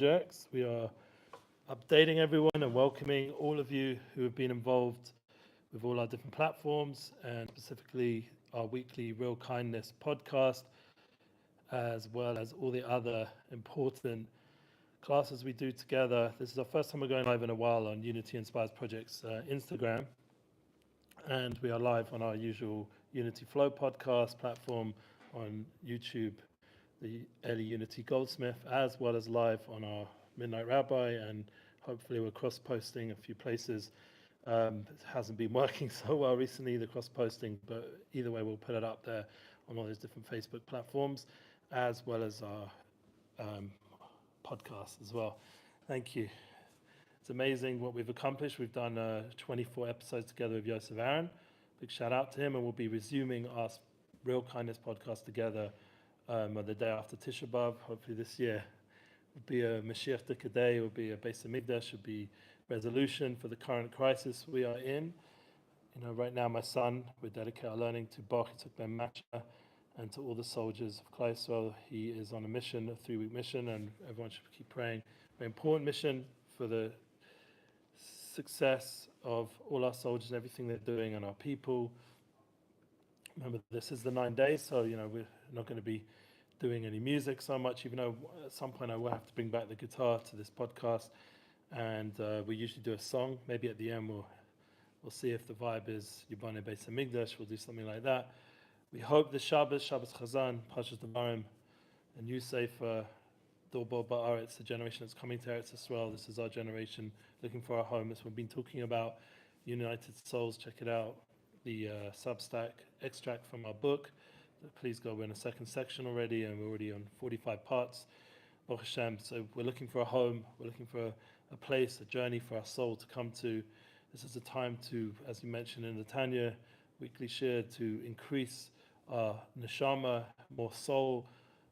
projects. We are updating everyone and welcoming all of you who have been involved with all our different platforms, and specifically our weekly Real Kindness podcast, as well as all the other important classes we do together. This is our first time we're going live in a while on Unity Inspires Projects Instagram, and we are live on our usual Unity Flow podcast platform on YouTube, the Eli Unity Goldsmith, as well as live on our Midnight Rabbi, and hopefully we're cross-posting a few places. It hasn't been working so well recently, the cross-posting, but either way we'll put it up there on all those different Facebook platforms, as well as our podcast as well. Thank you. It's amazing what we've accomplished. We've done 24 episodes together with Yosef Aaron. Big shout out to him, and we'll be resuming our Real Kindness podcast together on the day after Tisha B'Av, hopefully this year. It'll be a Mashiach Dekadei, it will be a Beis Hamikdash, it will be resolution for the current crisis we are in. You know, right now my son, we dedicate our learning to YITZCHAK ben MASHA and to all the soldiers of Klal Yisrael. He is on a mission, a 3-week mission, and everyone should keep praying. Very important mission for the success of all our soldiers, everything they're doing, and our people. Remember, this is the 9 days, so you know we're not going to be doing any music so much, even though at some point I will have to bring back the guitar to this podcast, and we usually do a song. Maybe at the end we'll see if the vibe is Yibane Beis Hamikdash. We'll do something like that. We hope the Shabbos Chazan, Parshas Devarim, a new Sefer, Dorbo Ba'aretz, the generation that's coming to Eretz Yisrael. This is our generation looking for our home. That's what we've been talking about. United Souls, check it out. The Substack extract from our book. Please go, we're in the second section already, and we're already on 45 parts. Baruch Hashem. So we're looking for a home. We're looking for a place, a journey for our soul to come to. This is a time to, as you mentioned in the Tanya weekly share, to increase our neshama, more soul,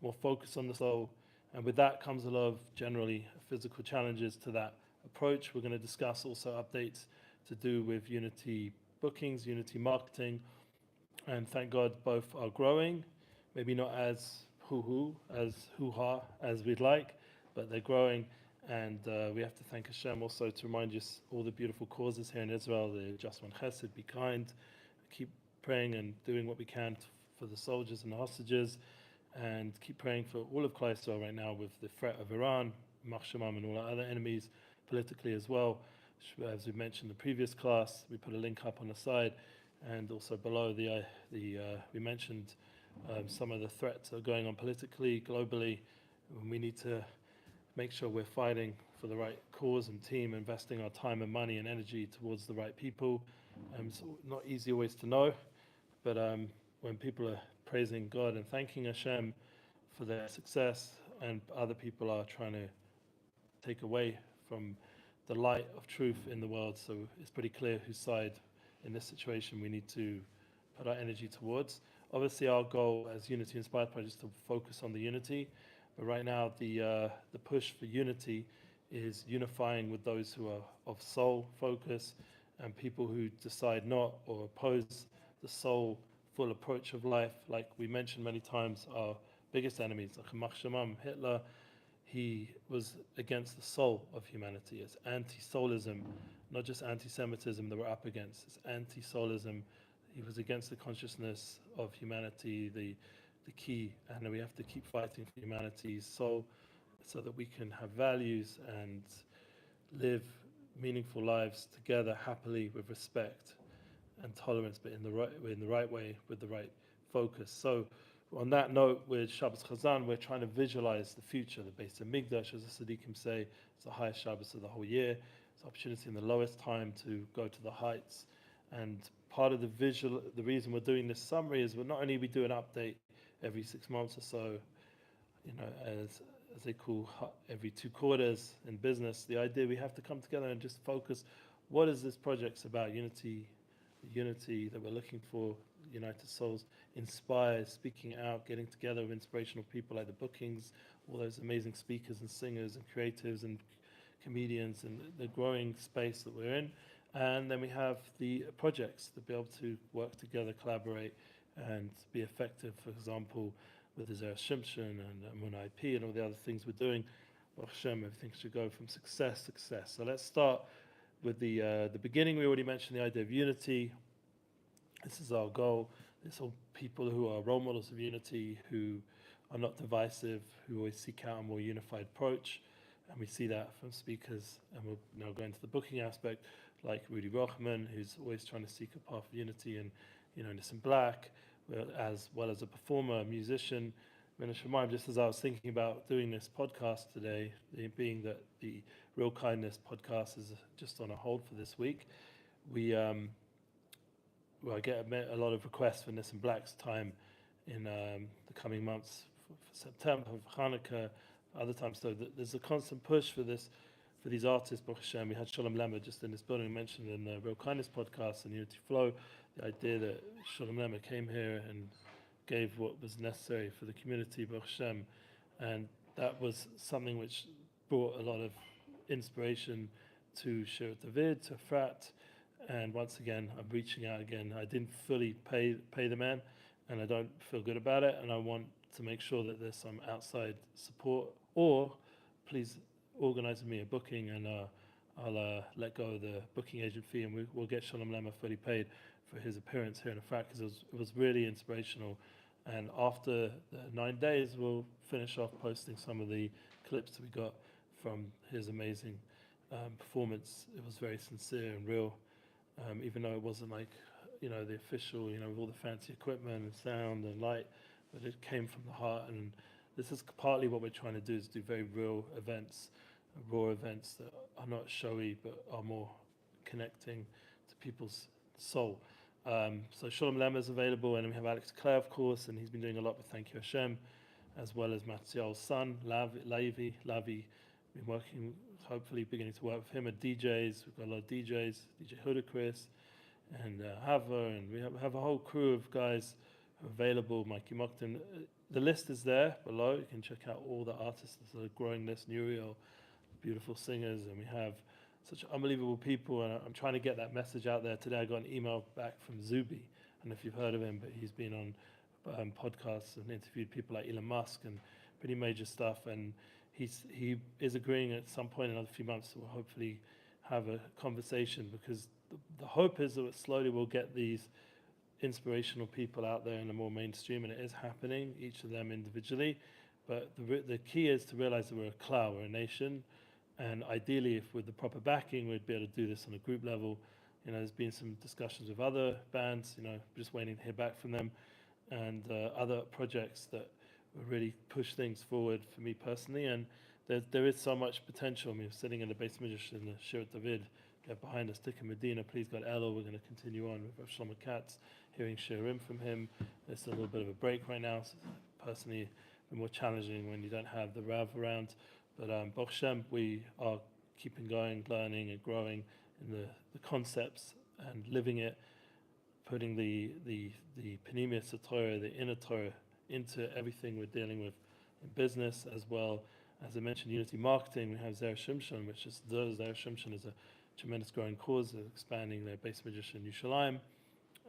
more focus on the soul. And with that comes a lot of generally physical challenges to that approach. We're going to discuss also updates to do with Unity bookings, Unity marketing, and thank God both are growing, maybe not as hoo-ha as we'd like, but they're growing, and we have to thank Hashem also to remind you all the beautiful causes here in Israel, the Just One Chesed, be kind, keep praying and doing what we can for the soldiers and the hostages, and keep praying for all of Klal Yisrael right now with the threat of Iran, MASHA, and all our other enemies politically as well. As we mentioned in the previous class, we put a link up on the side, and also below we mentioned some of the threats that are going on politically, globally. We need to make sure we're fighting for the right cause and team, investing our time and money and energy towards the right people. It's not easy always to know, but when people are praising God and thanking Hashem for their success, and other people are trying to take away from the light of truth in the world, so it's pretty clear whose side in this situation we need to put our energy towards. Obviously our goal as Unity Inspired Project is to focus on the unity, but right now the push for unity is unifying with those who are of soul focus, and people who decide not or oppose the soul full approach of life. Like we mentioned many times, our biggest enemies, like Hitler, he was against the soul of humanity. It's anti-soulism, not just anti-Semitism that we're up against. It's anti-soulism. He was against the consciousness of humanity, the key, and we have to keep fighting for humanity's soul so that we can have values and live meaningful lives together happily with respect and tolerance, but in the right way, with the right focus. So on that note, with Shabbos Chazan, we're trying to visualize the future. The Beis Hamikdash, as the Tzaddikim say, is the highest Shabbos of the whole year. It's an opportunity in the lowest time to go to the heights. And part of the reason we're doing this summary is we're not only we do an update every 6 months or so, you know, as they call every 2 quarters in business. The idea we have to come together and just focus, what is this project's about? Unity, the unity that we're looking for, United Souls, inspires, speaking out, getting together with inspirational people like the bookings, all those amazing speakers and singers and creatives and comedians, and the growing space that we're in. And then we have the projects to be able to work together, collaborate, and be effective, for example, with the Zera Shimshon and Amun IP and all the other things we're doing. Baruch Hashem, everything should go from success to success. So let's start with the beginning. We already mentioned the idea of unity. This is our goal. It's all people who are role models of unity, who are not divisive, who always seek out a more unified approach. And we see that from speakers, and we'll now go into the booking aspect, like Rudy Rochman, who's always trying to seek a path of unity, and Nissim Black, as well as a performer, a musician. Just as I was thinking about doing this podcast today, being that the Real Kindness podcast is just on a hold for this week, I get a lot of requests for Nissim Black's time in the coming months for September, for Hanukkah, other times. So there's a constant push for these artists. Baruch Hashem, we had Shalom Lemmer just in this building mentioned in the Real Kindness podcast and Unity Flow, the idea that Shalom Lemmer came here and gave what was necessary for the community, Baruch Hashem, and that was something which brought a lot of inspiration to Shirat David, to Frat. And once again, I'm reaching out again. I didn't fully pay the man, and I don't feel good about it. And I want to make sure that there's some outside support, or please organize me a booking, and I'll let go of the booking agent fee, and we'll get Shalom Lemmer fully paid for his appearance here in Efrat, because it was really inspirational. And after the 9 days, we'll finish off posting some of the clips that we got from his amazing performance. It was very sincere and real. Even though it wasn't like, the official, with all the fancy equipment and sound and light, but it came from the heart. And this is partly what we're trying to do, is do very real events, raw events that are not showy, but are more connecting to people's soul. So Shalom Lemmer is available, and we have Alex Clare, of course, and he's been doing a lot with Thank You Hashem, as well as Matziel's son, Lavi, been working, hopefully beginning to work with him at DJs. We've got a lot of DJs, DJ Hudakris and Hava, and we have a whole crew of guys available, Mikey Mockton. The list is there below. You can check out all the artists. There's a growing list, Nuriel, beautiful singers, and we have such unbelievable people, and I'm trying to get that message out there. Today I got an email back from Zubi, and if you've heard of him, but he's been on podcasts and interviewed people like Elon Musk and pretty major stuff, and he is agreeing at some point in another few months we'll hopefully have a conversation, because the hope is that slowly we'll get these inspirational people out there in the more mainstream, and it is happening, each of them individually. But the key is to realize that we're a cloud, we're a nation, and ideally, if with the proper backing, we'd be able to do this on a group level. There's been some discussions with other bands, just waiting to hear back from them, and other projects that will really push things forward for me personally. And there is so much potential. I mean, sitting in the base midrash in the Shirat David, get behind us, Tikka Medina, please God Elul. We're going to continue on with Rav Shlomo Katz, hearing shiurim from him. There's a little bit of a break right now. So personally, been more challenging when you don't have the Rav around. But Baruch Hashem, we are keeping going, learning and growing in the concepts and living it, putting the Panemius Torah, the inner Torah, into everything we're dealing with in business, as well as I mentioned, Unity Marketing. We have Zera Shimshon, which is Zera Shimshon is a tremendous growing cause, expanding their base midrash in Yerushalayim,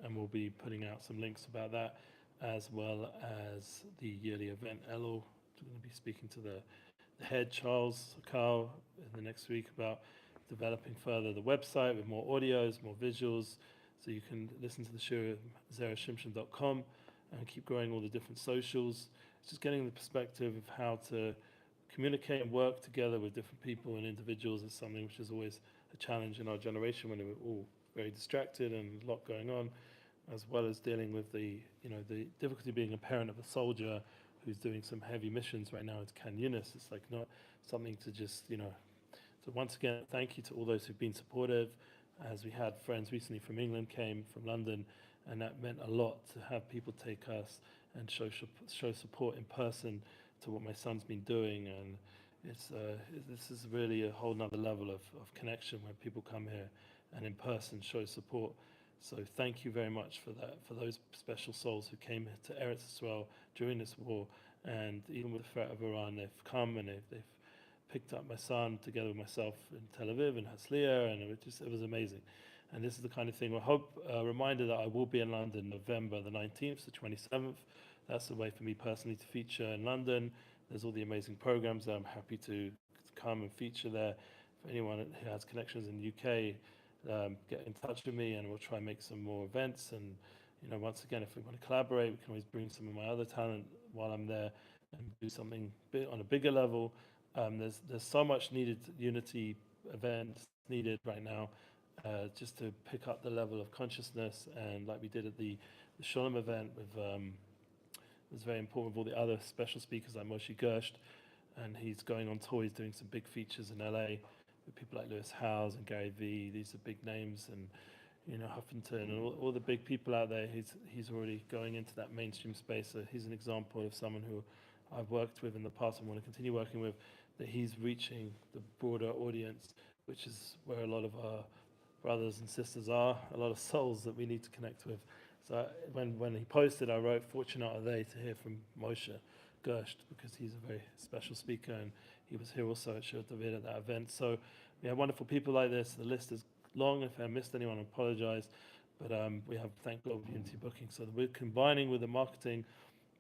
and we'll be putting out some links about that, as well as the yearly event Elul. We're going to be speaking to the head, Charles Sakal, in the next week about developing further the website with more audios, more visuals, so you can listen to the show at zerashimshon.com and keep growing all the different socials. It's just getting the perspective of how to communicate and work together with different people and individuals is something which is always a challenge in our generation, when we're all very distracted and a lot going on, as well as dealing with the difficulty being a parent of a soldier who's doing some heavy missions right now. It's Khan Yunis. It's like not something to just, So once again, thank you to all those who've been supportive, as we had friends recently from England came from London, and that meant a lot to have people take us and show support in person to what my son's been doing. And this is really a whole nother level of connection when people come here and in person show support. So thank you very much for that, for those special souls who came to Eretz Yisrael during this war, and even with the threat of Iran, they've come and they've picked up my son together with myself in Tel Aviv and Herzliya, and it was amazing. And this is the kind of thing. I hope a reminder that I will be in London November the 19th to 27th. That's the way for me personally to feature in London. There's all the amazing programs that I'm happy to come and feature there. For anyone who has connections in the UK, get in touch with me, and we'll try and make some more events. And once again, if we want to collaborate, we can always bring some of my other talent while I'm there and do something on a bigger level. There's so much needed unity events needed right now, just to pick up the level of consciousness, and like we did at the Sholem event with it was very important with all the other special speakers like Moshe Gersht, and he's going on tour. He's doing some big features in LA with people like Lewis Howes and Gary Vee. These are big names, and Huffington and all the big people out there. He's already going into that mainstream space. So he's an example of someone who I've worked with in the past and want to continue working with, that he's reaching the broader audience, which is where a lot of our brothers and sisters are, a lot of souls that we need to connect with. So when he posted, I wrote, "Fortunate are they to hear from Moshe Gersht," because he's a very special speaker, and he was here also at Shirat David at that event. So we have wonderful people like this. The list is long. If I missed anyone, I apologize. But we have, thank God, Unity Booking. So we're combining with the marketing.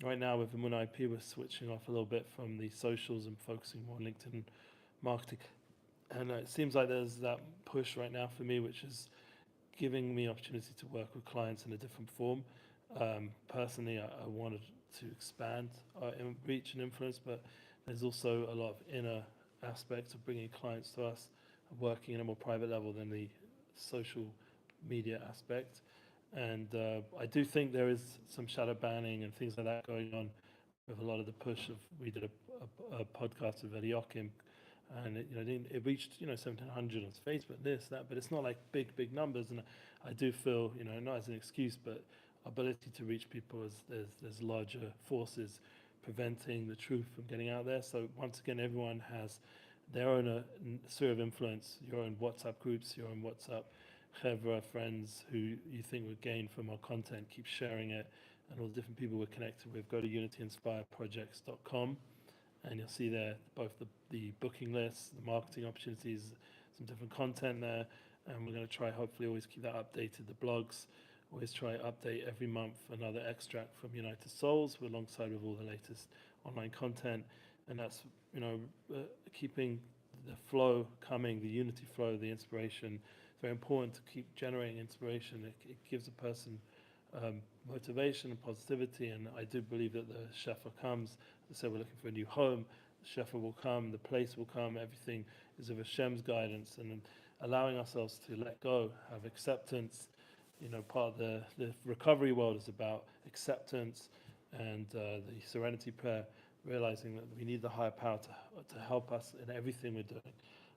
Right now with Emunah IP, we're switching off a little bit from the socials and focusing more on LinkedIn marketing. And it seems like there's that push right now for me, which is giving me opportunity to work with clients in a different form. Personally, I wanted to expand our reach and influence, but there's also a lot of inner aspects of bringing clients to us, working in a more private level than the social media aspect. And I do think there is some shadow banning and things like that going on with a lot of the push of. We did a podcast with Eliyahu, and it reached 1,700 on Facebook, this, that, but it's not like big numbers. And I do feel, not as an excuse, but ability to reach people as there's larger forces preventing the truth from getting out there. So once again, everyone has their own sphere of influence, your own WhatsApp groups, your own WhatsApp chevra, friends who you think would gain from our content. Keep sharing it, and all the different people we're connected with. Go to unityinspireprojects.com, and you'll see there both the booking lists, the marketing opportunities, some different content there. And we're going to try, hopefully, always keep that updated. The blogs, always try update every month another extract from United Souls, alongside with all the latest online content. And that's keeping the flow coming, the unity flow, the inspiration. It's very important to keep generating inspiration. It gives a person motivation and positivity, and I do believe that the Shefa comes. As I said, we're looking for a new home. The Shefa will come, the place will come, everything is of Hashem's guidance, and allowing ourselves to let go, have acceptance. Part of the recovery world is about acceptance and the serenity prayer, realizing that we need the higher power to help us in everything we're doing,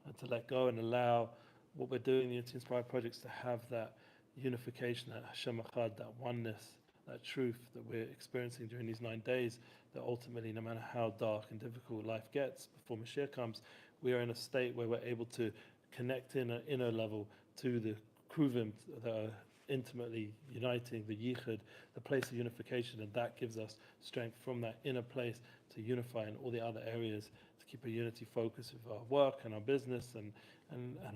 and to let go and allow what we're doing, the Unity Inspired projects, to have that unification, that Hashem Echad, that oneness, that truth that we're experiencing during these 9 days, that ultimately, no matter how dark and difficult life gets, before Mashiach comes, we are in a state where we're able to connect in an inner level to the Kruvim that are intimately uniting, the Yichud, the place of unification, and that gives us strength from that inner place to unify in all the other areas, to keep a unity focus with our work and our business and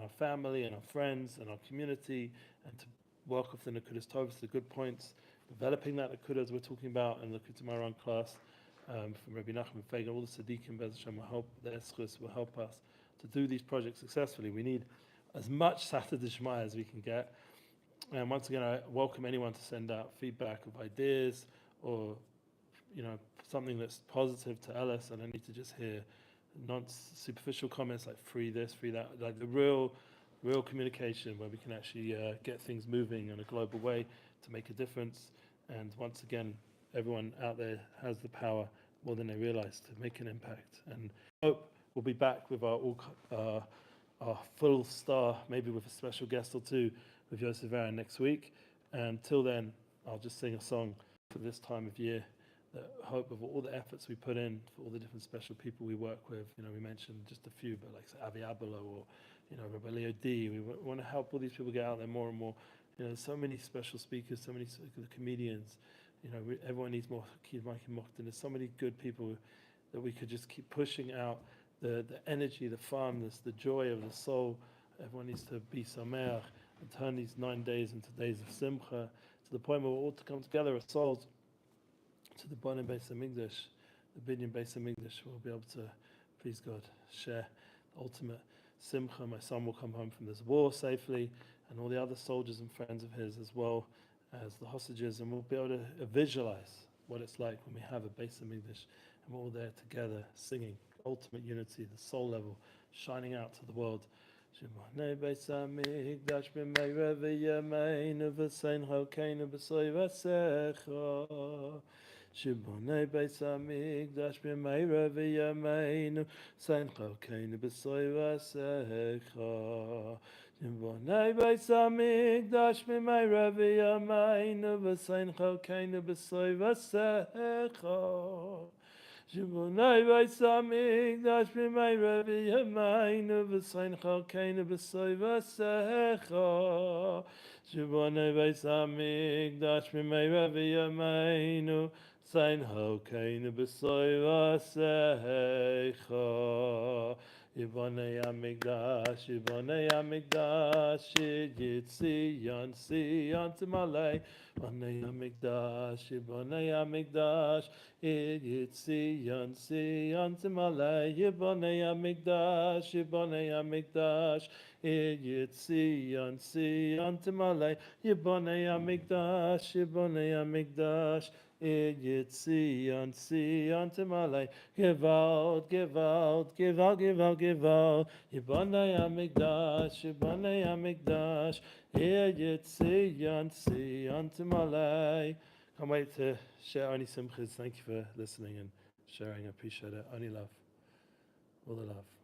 our family and our friends and our community, and to work with the Nekudas Tovos, the good points, developing that Nekudas we're talking about, and look at my own class from Rabbi Nachman Fegan. All the Tzaddikim, Bez Hashem, will help, the Eschus will help us to do these projects successfully. We need as much Sata D'Shmaya as we can get. And once again, I welcome anyone to send out feedback of ideas or something that's positive to Ellis. And I need to just hear non-superficial comments like free this, free that, like the real communication where we can actually get things moving in a global way to make a difference. And once again, everyone out there has the power more than they realize to make an impact. And I hope we'll be back with our full star, maybe with a special guest or two, with Yosef Aaron next week. And till then, I'll just sing a song for this time of year. That hope of all the efforts we put in, for all the different special people we work with. We mentioned just a few, but like Avi Abelo or Rabbi Leo D. We want to help all these people get out there more and more. There's so many special speakers, so many comedians. Everyone needs more Kid Mike and Mokhtar. There's so many good people that we could just keep pushing out the energy, the funness, the joy of the soul. Everyone needs to be sameach and turn these 9 days into days of simcha, to the point where we're all to come together as souls to the Bonim Beis HaMikdash, the Binyan Beis HaMikdash. We'll be able to, please God, share ultimate simcha. My son will come home from this war safely, and all the other soldiers and friends of his, as well as the hostages, and we'll be able to visualize what it's like when we have a Beis Hamikdash and we're all there together singing ultimate unity, the soul level shining out to the world. Shibonei Beis Hamikdash b'meira v'yameinu v'sein Hakohen b'soy v'secha. Shibonei Beis Hamikdash b'meira v'yameinu v'sein Hakohen b'soy v'secha. Shibonei Beis Hamikdash b'meira v'yameinu v'sein Hakohen b'soy v'secha. Shibonei Beis Hamikdash b'meira v'yameinu v'sein Hakohen b'soy v'secha. Shibonei Beis Hamikdash b'meira v'yameinu v'sein Hakohen b'soy v'secha. Yibonei Hamikdash, Yibonei Hamikdash, Yitzion, Sion Timalei. Yibonei Hamikdash, Yibonei Hamikdash, Yitzion, Sion Timalei. Yibonei Hamikdash, Yibonei Hamikdash, Yitzion, Sion Timalei. Yibonei Hamikdash, Yibonei Hamikdash, Yitzion, Sion Timalei. Gewalt, Gewalt, Gewalt, Gewalt, Gewalt. Yibonei Hamikdash, Yibonei Hamikdash, Yitzion, Sion Timalei. Can't wait to share Oni Simchas. Thank you for listening and sharing. I appreciate it. Only love. All the love.